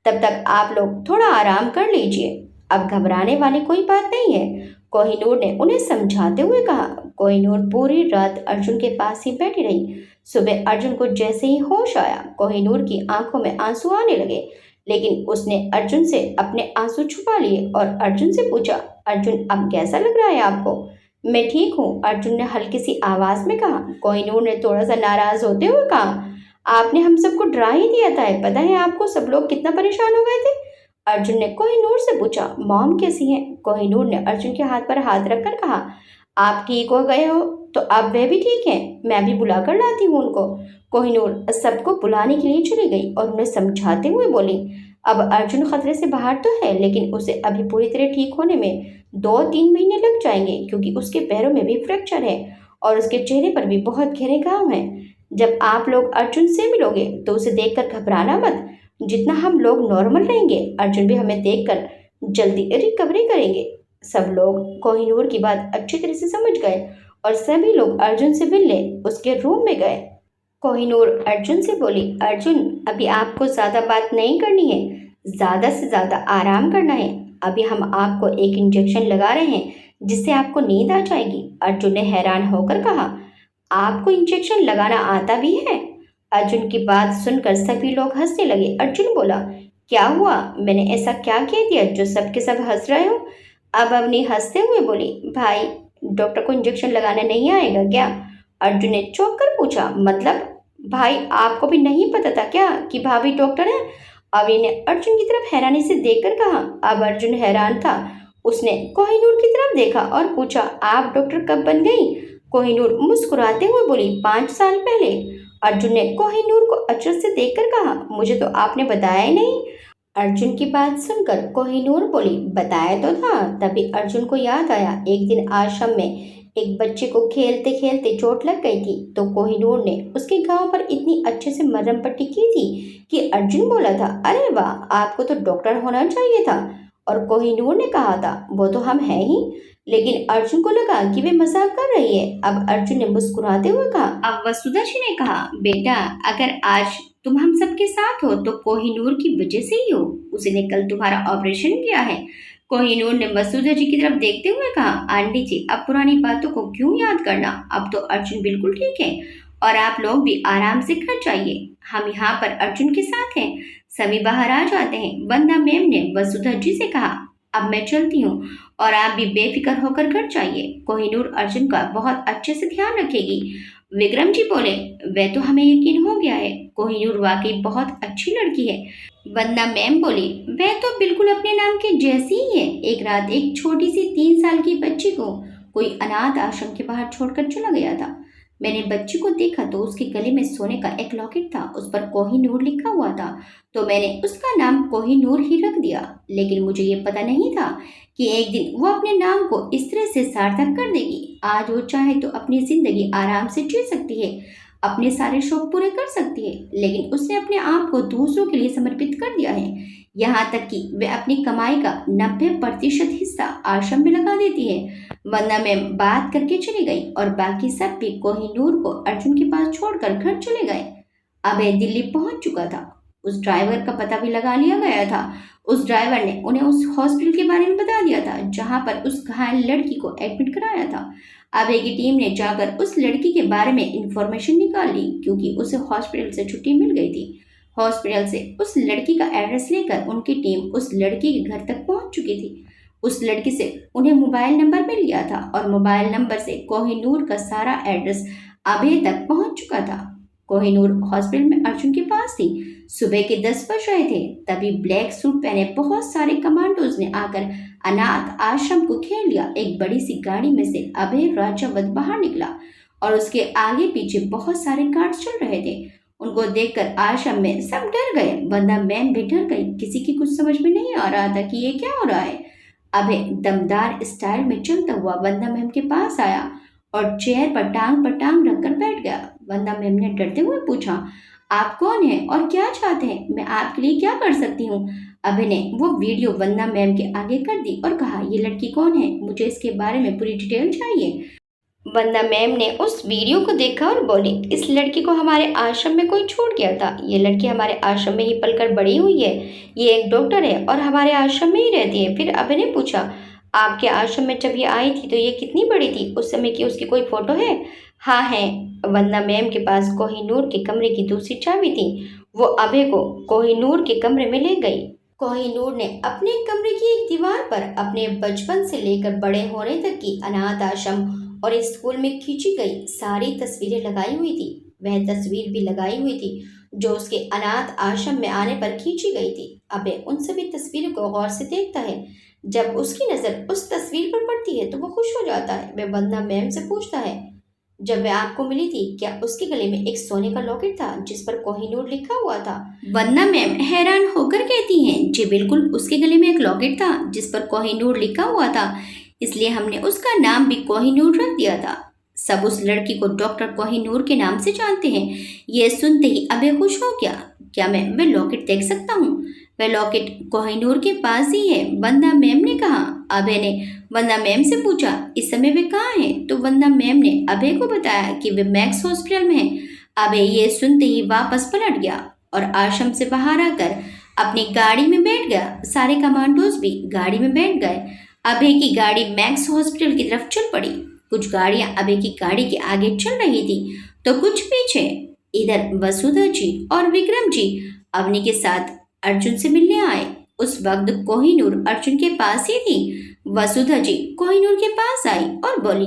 तब तक आप लोग थोड़ा आराम कर लीजिए, अब घबराने वाली कोई बात नहीं है, कोहिनूर ने उन्हें समझाते हुए कहा। कोहिनूर पूरी रात अर्जुन के पास ही बैठी रही। सुबह अर्जुन को जैसे ही होश आया, कोहिनूर की आंखों में आंसू आने लगे, लेकिन उसने अर्जुन से अपने आंसू छुपा लिए और अर्जुन से पूछा, अर्जुन अब कैसा लग रहा है आपको? मैं ठीक हूँ, अर्जुन ने हल्की सी आवाज में कहा। कोहिनूर ने थोड़ा सा नाराज होते हुए कहा, आपने हम सबको डरा ही दिया था, पता है आपको सब लोग कितना परेशान हो गए थे? अर्जुन ने कोहिनूर से पूछा। मॉम कैसी हैं? कोहिनूर ने अर्जुन के हाथ पर हाथ रखकर कहा, आप ठीक हो गए हो तो अब वे भी ठीक हैं, मैं भी बुला कर लाती हूँ उनको। कोहिनूर सबको बुलाने के लिए चली गई और उन्हें समझाते हुए बोली, अब अर्जुन खतरे से बाहर तो है, लेकिन उसे अभी पूरी तरह ठीक होने में 2-3 महीने लग जाएंगे, क्योंकि उसके पैरों में भी फ्रैक्चर है और उसके चेहरे पर भी बहुत गहरे घाव हैं। जब आप लोग अर्जुन से मिलोगे तो उसे देखकर घबराना मत। जितना हम लोग नॉर्मल रहेंगे, अर्जुन भी हमें देखकर जल्दी रिकवरी करेंगे। सब लोग कोहिनूर की बात अच्छी तरह से समझ गए और सभी लोग अर्जुन से मिलने उसके रूम में गए। कोहिनूर अर्जुन से बोली, अर्जुन अभी आपको ज़्यादा बात नहीं करनी है, ज़्यादा से ज़्यादा आराम करना है। अभी हम आपको एक इंजेक्शन लगा रहे हैं जिससे आपको नींद आ जाएगी। अर्जुन ने हैरान होकर कहा, आपको इंजेक्शन लगाना आता भी है? अर्जुन की बात सुनकर सभी लोग हंसने लगे। अर्जुन बोला, क्या हुआ, मैंने ऐसा क्या कह दिया जो सबके सब हंस रहे हो? अब अवनी हंसते हुए बोली, भाई डॉक्टर को इंजेक्शन लगाना नहीं आएगा क्या? अर्जुन ने चौंक कर पूछा, मतलब भाई आपको भी नहीं पता था क्या कि भाभी डॉक्टर है? अवनी ने अर्जुन की तरफ हैरानी से देखकर कहा। अब अर्जुन हैरान था। उसने कोहिनूर की तरफ देखा और पूछा, आप डॉक्टर कब बन गई? कोहिनूर मुस्कुराते हुए बोली, 5 साल पहले। अर्जुन ने कोहिनूर को अचरज से देखकर कहा, मुझे तो आपने बताया ही नहीं। अर्जुन की बात सुनकर कोहिनूर बोली, बताया तो था। तभी अर्जुन को याद आया, एक दिन आश्रम में एक बच्चे को खेलते खेलते चोट लग गई थी, तो कोहिनूर ने उसके घाव पर इतनी अच्छे से मरहम पट्टी की थी कि अर्जुन बोला था, अरे वाह आपको तो डॉक्टर होना चाहिए था। और कोहिनूर ने कहा था, वो तो हम हैं ही। लेकिन अर्जुन को लगा कि वे मजाक कर रही है। अब अर्जुन ने मुस्कुराते हुए कहा। अब वसुधा जी ने कहा, बेटा अगर आज तुम हम सबके साथ हो तो कोहिनूर की वजह से ही हो, उसने कल तुम्हारा ऑपरेशन किया है। कोहिनूर ने वसुधा जी की तरफ देखते हुए कहा, आंटी जी अब पुरानी बातों को क्यों याद करना, अब तो अर्जुन बिल्कुल ठीक है और आप लोग भी आराम से घर जाइए, हम यहाँ पर अर्जुन के साथ हैं। सभी बाहर आ जाते हैं। वंदना मैम ने वसुधा जी से कहा, अब मैं चलती हूँ और आप भी बेफिक्र होकर घर जाइए, कोहिनूर अर्जुन का बहुत अच्छे से ध्यान रखेगी। विक्रम जी बोले, वह तो हमें यकीन हो गया है, कोहिनूर वाकई बहुत अच्छी लड़की है। वंदना मैम बोली, वह तो बिल्कुल अपने नाम के जैसी ही है। एक रात एक छोटी सी 3 साल की बच्ची को कोई अनाथ आश्रम के बाहर छोड़कर चला गया था। मैंने बच्ची को देखा तो उसके गले में सोने का एक लॉकेट था, उस पर कोहिनूर लिखा हुआ था, तो मैंने उसका नाम कोहिनूर ही रख दिया। लेकिन मुझे ये पता नहीं था कि एक दिन वो अपने नाम को इस तरह से सार्थक कर देगी। आज वो चाहे तो अपनी जिंदगी आराम से जी सकती है, अपने सारे शौक पूरे कर सकती है, लेकिन उसने अपने आप को दूसरों के लिए समर्पित कर दिया है। यहाँ तक कि वे अपनी कमाई का 90% हिस्सा आश्रम में लगा देती है। वंदना मैम बात करके चली गई और बाकी सब भी कोहिनूर को अर्जुन के पास छोड़कर घर चले गए। अभय दिल्ली पहुंच चुका था। उस ड्राइवर का पता भी लगा लिया गया था। उस ड्राइवर ने उन्हें उस हॉस्पिटल के बारे में बता दिया था जहां पर उस घायल लड़की को एडमिट कराया था। अभय की टीम ने जाकर उस लड़की के बारे में इंफॉर्मेशन निकाल ली क्योंकि उसे हॉस्पिटल से छुट्टी मिल गई थी। हॉस्पिटल से उस लड़की का एड्रेस लेकर उनकी टीम उस लड़की के घर तक पहुंच चुकी थी। उस लड़की से उन्हें मोबाइल नंबर मिल गया था और मोबाइल नंबर से कोहिनूर का सारा एड्रेस अभय तक पहुंच चुका था। कोहिनूर हॉस्पिटल में अर्जुन के पास थी। सुबह के 10 बज रहे थे। तभी ब्लैक सूट पहने बहुत सारे कमांडोज ने आकर अनाथ आश्रम को घेर लिया। एक बड़ी सी गाड़ी में से अभय राजावत बाहर निकला और उसके आगे पीछे बहुत सारे गार्ड्स चल रहे थे। उनको देखकर आश्रम में सब डर गए। वंदा मैम भी डर गई। किसी की कुछ समझ में नहीं आ रहा था कि ये क्या हो रहा है। अभय दमदार स्टाइल में चलता हुआ वंदा मैम के पास आया और चेयर पर टांग रखकर बैठ गया। वंदा मैम ने डरते हुए पूछा, आप कौन हैं और क्या चाहते हैं? मैं आपके लिए क्या कर सकती हूँ? अभय ने वो वीडियो वंदा मैम के आगे कर दी और कहा, ये लड़की कौन है? मुझे इसके बारे में पूरी डिटेल चाहिए। वंदा मैम ने उस वीडियो को देखा और बोली, इस लड़की को हमारे आश्रम में कोई छोड़ गया था। ये लड़की हमारे आश्रम में ही पलकर बड़ी हुई है। ये एक डॉक्टर है और हमारे आश्रम में ही रहती है। फिर अभय ने पूछा, आपके आश्रम में जब ये आई थी तो ये कितनी बड़ी थी? उस समय की उसकी कोई फोटो है? हाँ है। वंदा मैम के पास कोहिनूर के कमरे की दूसरी चाबी थी। वो अभय को कोहिनूर के कमरे में ले गई। कोहिनूर ने अपने कमरे की एक दीवार पर अपने बचपन से लेकर बड़े होने तक की अनाथ आश्रम और स्कूल में खींची गई सारी तस्वीरें लगाई हुई थी। वह तस्वीर भी लगाई हुई थी जो उसके अनाथ आश्रम में आने पर खींची गई थी। अभय उन सभी तस्वीरों को गौर से देखता है। जब उसकी नजर उस तस्वीर पर पड़ती है तो वो खुश हो जाता है। वह वंदा मैम से पूछता है, जब वह आपको मिली थी क्या उसके गले में एक सोने का लॉकेट था जिस पर कोहिनूर लिखा हुआ था? वंदा मैम हैरान होकर कहती हैं, जी बिल्कुल, उसके गले में एक लॉकेट था जिस पर कोहिनूर लिखा हुआ था, इसलिए हमने उसका नाम भी कोहिनूर रख दिया था। सब उस लड़की को डॉक्टर कोहिनूर के नाम से जानते हैं। यह सुनते ही अभय खुश हो गया। क्या मैं वह लॉकेट देख सकता हूँ? वह लॉकेट कोहिनूर के पास ही है, वंदा मैम ने कहा। अभय ने वंदा मैम से पूछा, इस समय वे कहाँ हैं? तो वंदा मैम ने अभय को बताया कि वे मैक्स हॉस्पिटल में हैं। अभय ये सुनते ही वापस पलट गया और आश्रम से बाहर आकर अपनी गाड़ी में बैठ गया। सारे कमांडोज भी गाड़ी में बैठ गए। अभय की गाड़ी मैक्स हॉस्पिटल की तरफ चल पड़ी। कुछ गाड़ियां अभय की गाड़ी के आगे चल रही थी तो कुछ पीछे। इधर वसुधा जी और विक्रम जी अवनी के साथ अर्जुन से मिलने आए। उस वक्त कोहिनूर अर्जुन के पास ही थी। वसुधा जी कोहिनूर के पास आई और बोली,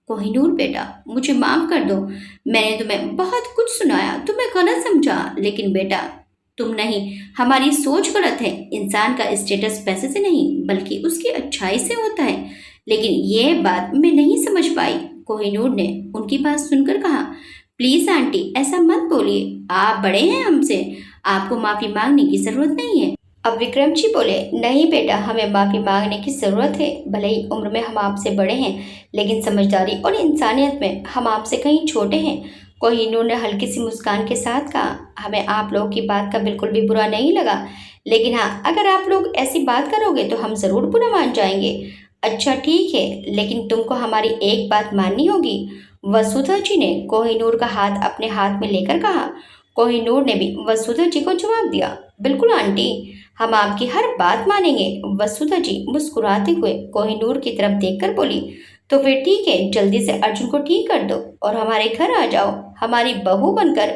कोहिनूर बेटा, मुझे माफ कर दो। मैंने तुम्हें बहुत कुछ सुनाया, तुम्हें गलत समझा, लेकिन बेटा तुम नहीं, हमारी सोच गलत है। इंसान का स्टेटस पैसे से नहीं बल्कि उसकी अच्छाई से होता है। लेकिन यह बात मैं नहीं समझ पाई। कोहिनूर ने उनकी बात सुनकर कहा, प्लीज आंटी ऐसा मत बोलिए, आप बड़े हैं हमसे, आपको माफी मांगने की जरूरत नहीं है। अब विक्रम जी बोले, नहीं बेटा, हमें माफी मांगने की जरूरत है। भले ही उम्र में हम आपसे बड़े हैं लेकिन समझदारी और इंसानियत में हम आपसे कहीं छोटे हैं। कोहिनूर ने हल्की सी मुस्कान के साथ कहा, हमें आप लोगों की बात का बिल्कुल भी बुरा नहीं लगा, लेकिन हाँ, अगर आप लोग ऐसी बात करोगे तो हम जरूर बुरा मान जाएंगे। अच्छा ठीक है, लेकिन तुमको हमारी एक बात माननी होगी। वसुधा जी ने कोहिनूर का हाथ अपने हाथ में लेकर कहा। कोहिनूर ने भी वसुधा जी को जवाब दिया, बिल्कुल आंटी, हम आपकी हर बात मानेंगे। वसुधा जी मुस्कुराते हुए कोहिनूर की तरफ देखकर बोली, तो फिर ठीक है, जल्दी से अर्जुन को ठीक कर दो और हमारे घर आ जाओ हमारी बहू बनकर।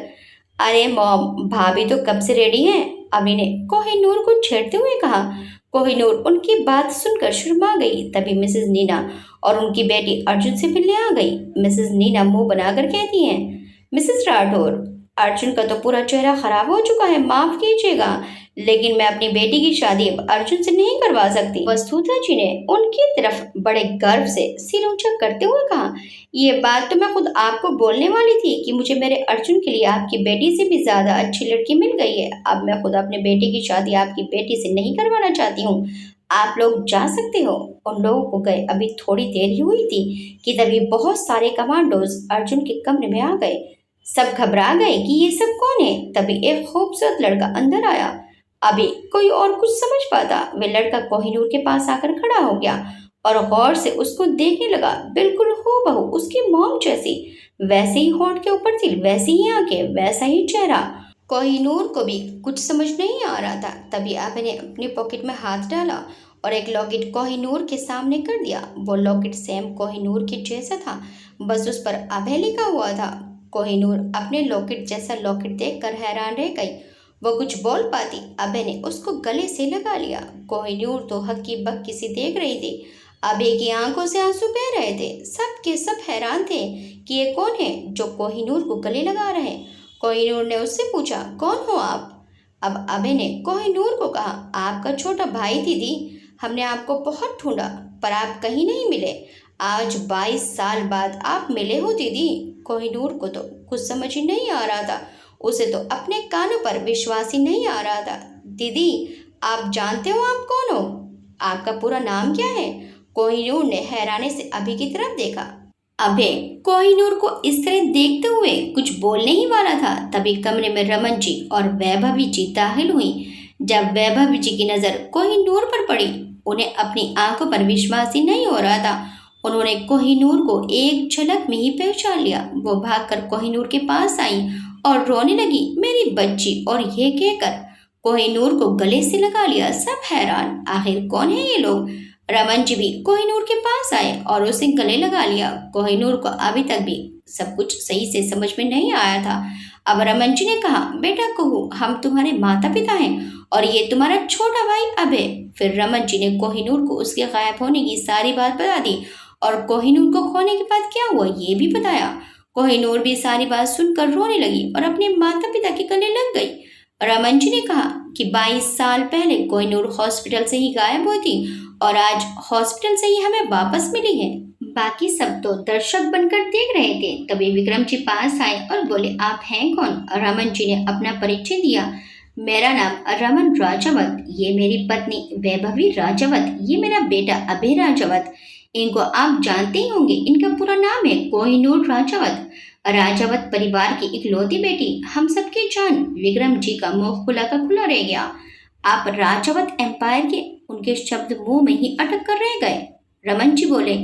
अरे मॉम, भाभी तो कब से रेडी हैं? अभी ने कोहिनूर को छेड़ते हुए कहा। कोहिनूर उनकी बात सुनकर शर्मा गई। तभी मिसेस नीना और उनकी बेटी अर्जुन से मिलने आ गई। मिसेस नीना मुंह बनाकर कहती हैं, मिसेस राठौर, अर्जुन का तो पूरा चेहरा खराब हो चुका है, माफ कीजिएगा, लेकिन मैं अपनी बेटी की शादी अर्जुन से नहीं करवा सकती। वसुधा जी ने उनकी तरफ बड़े गर्व से सिर ऊंचा करते हुए कहा, ये बात तो मैं खुद आपको बोलने वाली थी कि मुझे मेरे अर्जुन के लिए आपकी बेटी से भी ज्यादा अच्छी लड़की मिल गई है। अब मैं खुद अपने बेटे की शादी आपकी बेटी से नहीं करवाना चाहती हूँ। आप लोग जा सकते हो। उन लोगों को गए अभी थोड़ी देर ही हुई थी कि तभी बहुत सारे कमांडोज अर्जुन के कमरे में आ गए। सब घबरा गए कि ये सब कौन है। तभी एक खूबसूरत लड़का अंदर आया। अभी कोई और कुछ समझ पाता, वे लड़का कोहिनूर के पास आकर खड़ा हो गया और गौर से उसको देखने लगा। बिल्कुल हूबहू उसकी मॉम जैसी। वैसे ही होंठ के ऊपर तिल, वैसी ही आंखें, वैसा ही चेहरा। कोहिनूर को भी कुछ समझ नहीं आ रहा था। तभी अभय ने अपनी पॉकेट में हाथ डाला और एक लॉकेट कोहिनूर के सामने कर दिया। वो लॉकेट सेम कोहिनूर के जैसा था, बस उस पर अभय लिखा हुआ था। कोहिनूर अपने लॉकेट जैसा लॉकेट देखकर हैरान रह गई। वो कुछ बोल पाती, अभय ने उसको गले से लगा लिया। कोहिनूर तो हक्की बक्की सी देख रही थी। अभय की आंखों से आंसू बह रहे थे। सब के सब हैरान थे कि ये कौन है जो कोहिनूर को गले लगा रहे हैं। कोहिनूर ने उससे पूछा, कौन हो आप? अब अभय ने कोहिनूर को कहा, आपका छोटा भाई दीदी। हमने आपको बहुत ढूंढा पर आप कहीं नहीं मिले। आज 22 साल बाद आप मिले हो दीदी। कोहिनूर को तो कुछ समझ ही नहीं आ रहा था। उसे तो अपने कानों पर विश्वास ही नहीं आ रहा था। दीदी, आप जानते हो आप कौन हो? आपका पूरा नाम क्या है? कोहिनूर ने हैरानी से अभय की तरफ देखा। अभय कोहिनूर को इस तरह देखते हुए कुछ बोलने ही वाला था, तभी कमरे में रमन जी और वैभवी जी दाखिल हुई। जब वैभवी जी की नजर कोहिनूर पर पड़ी, उन्हें अपनी आंखों पर विश्वास ही नहीं हो रहा था। उन्होंने कोहिनूर को एक झलक में ही पहचान लिया। वो भागकर कोहिनूर के पास आई और रोने लगी, मेरी बच्ची। और ये कहकर कोहिनूर को गले से लगा लिया। सब हैरान, आखिर कौन है ये लोग? रमन जी भी कोहिनूर के पास आए और उसे गले लगा लिया। कोहिनूर को अभी तक भी सब कुछ सही से समझ में नहीं आया था। अब रमन जी ने कहा, बेटा कहू, हम तुम्हारे माता पिता हैं और ये तुम्हारा छोटा भाई अभय। फिर रमन जी ने कोहिनूर को उसके गायब होने की सारी बात बता दी और कोहिनूर को खोने के बाद क्या हुआ ये भी बताया। कोहिनूर भी सारी बात सुनकर रोने लगी और अपने माता पिता के गले लग गई। रमन जी ने कहा कि 22 साल पहले कोहिनूर हॉस्पिटल से ही गायब हुई थी और आज हॉस्पिटल से ही हमें वापस मिली है। बाकी सब तो दर्शक बनकर देख रहे थे। तभी विक्रम जी पास आए और बोले, आप हैं कौन? रमन जी ने अपना परिचय दिया। मेरा नाम रमन राजावत, ये मेरी पत्नी वैभवी राजावत, ये मेरा बेटा अभय राजावत। इनको आप जानते ही होंगे, इनका पूरा नाम है कोहिनूर राजावत। राजावत परिवार की इकलौती बेटी, हम सबकी जान। विक्रम जी का मुंह खुला का खुला रह गया। आप राजावत एम्पायर के, उनके शब्द मुंह में ही अटक कर रह गए। रमन जी बोले,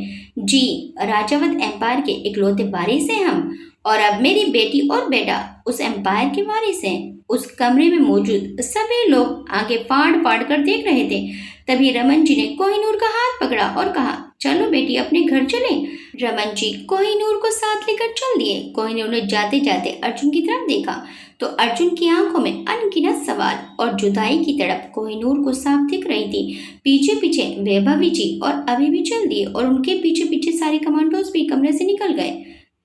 जी, राजावत एम्पायर के इकलौते वारिस हैं हम, और अब मेरी बेटी और बेटा उस एम्पायर के वारिस हैं। उस कमरे में मौजूद सभी लोग आंखें फाड़ फाड़ कर देख रहे थे। तभी रमन जी ने कोहिनूर का हाथ पकड़ा और कहा, चलो बेटी अपने घर चले। रमन जी कोहिनूर को साथ लेकर चल दिए। कोहिनूर ने जाते जाते अर्जुन की तरफ देखा तो अर्जुन की आंखों में अनगिनत सवाल और जुदाई की तड़प कोहिनूर को साफ दिख रही थी। पीछे पीछे वैभवी जी और अभी भी चल दिए और उनके पीछे पीछे सारे कमांडोज भी कमरे से निकल गए।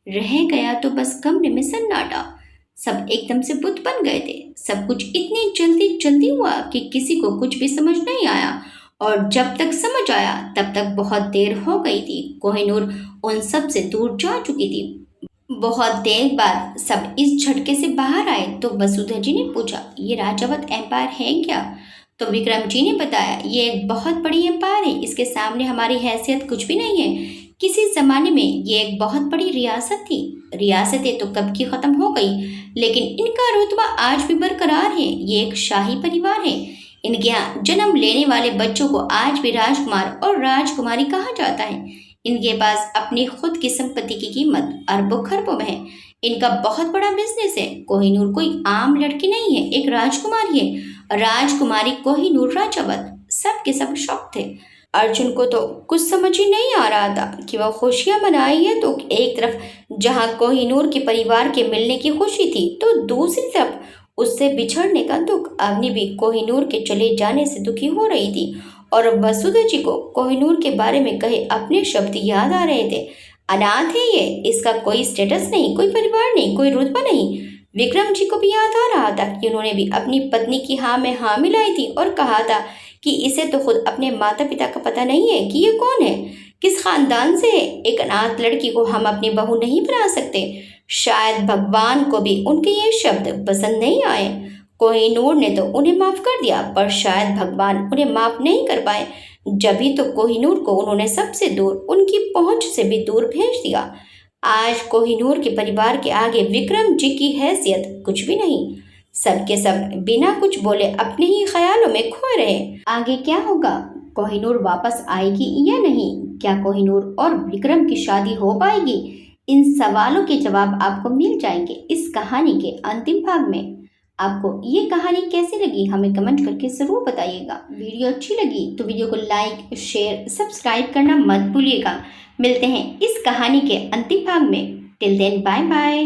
रह गया तो बस कमरे में सन्नाटा। सब एकदम से बुत बन गए थे। सब कुछ इतनी जल्दी जल्दी हुआ कि किसी को कुछ भी समझ नहीं आया, और जब तक समझ आया तब तक बहुत देर हो गई थी। कोहिनूर उन सब से दूर जा चुकी थी। बहुत देर बाद सब इस झटके से बाहर आए तो वसुधा जी ने पूछा, ये राजावत एम्पायर है क्या? तो विक्रम जी ने बताया, ये एक बहुत बड़ी एम्पायर है, इसके सामने हमारी हैसियत कुछ भी नहीं है। किसी जमाने में ये एक बहुत बड़ी रियासत थी। रियासतें तो कब की खत्म हो गई, लेकिन इनका रुतबा आज भी बरकरार है। ये एक शाही परिवार है। इनके यहाँ जन्म लेने वाले बच्चों को आज भी राजकुमार और राजकुमारी कहा जाता है। इनके पास अपनी खुद की संपत्ति की कीमत अरबों खरबों में है। इनका बहुत बड़ा बिजनेस है। कोहिनूर कोई आम लड़की नहीं है, एक राजकुमारी है, राजकुमारी कोहिनूर राजावत। सब के सब शौक थे। अर्जुन को तो कुछ समझ ही नहीं आ रहा था कि वह खुशियां मनाई है तो एक तरफ जहां कोहिनूर के परिवार के मिलने की खुशी थी, तो दूसरी तरफ उससे बिछड़ने का दुख। अग्नि भी कोहिनूर के चले जाने से दुखी हो रही थी और वसुधा जी को कोहिनूर के बारे में कहे अपने शब्द याद आ रहे थे। अनाथ है ये, इसका कोई स्टेटस नहीं, कोई परिवार नहीं, कोई रुतबा नहीं। विक्रम जी को भी याद आ रहा था कि उन्होंने भी अपनी पत्नी की हाँ में हाँ मिलाई थी और कहा था कि इसे तो खुद अपने माता पिता का पता नहीं है कि ये कौन है, किस खानदान से है। एक अनाथ लड़की को हम अपनी बहू नहीं बना सकते। शायद भगवान को भी उनके ये शब्द पसंद नहीं आए। कोहिनूर ने तो उन्हें माफ कर दिया, पर शायद भगवान उन्हें माफ नहीं कर पाए। जभी तो कोहिनूर को उन्होंने सबसे दूर, उनकी पहुंच से भी दूर भेज दिया। आज कोहिनूर के परिवार के आगे विक्रम जी की हैसियत कुछ भी नहीं। सबके सब बिना कुछ बोले अपने ही ख्यालों में खोए रहे। आगे क्या होगा? कोहिनूर वापस आएगी या नहीं? क्या कोहिनूर और विक्रम की शादी हो पाएगी इन सवालों के जवाब आपको मिल जाएंगे इस कहानी के अंतिम भाग में। आपको ये कहानी कैसी लगी हमें कमेंट करके ज़रूर बताइएगा। वीडियो अच्छी लगी तो वीडियो को लाइक, शेयर, सब्सक्राइब करना मत भूलिएगा। मिलते हैं इस कहानी के अंतिम भाग में। Till then bye bye.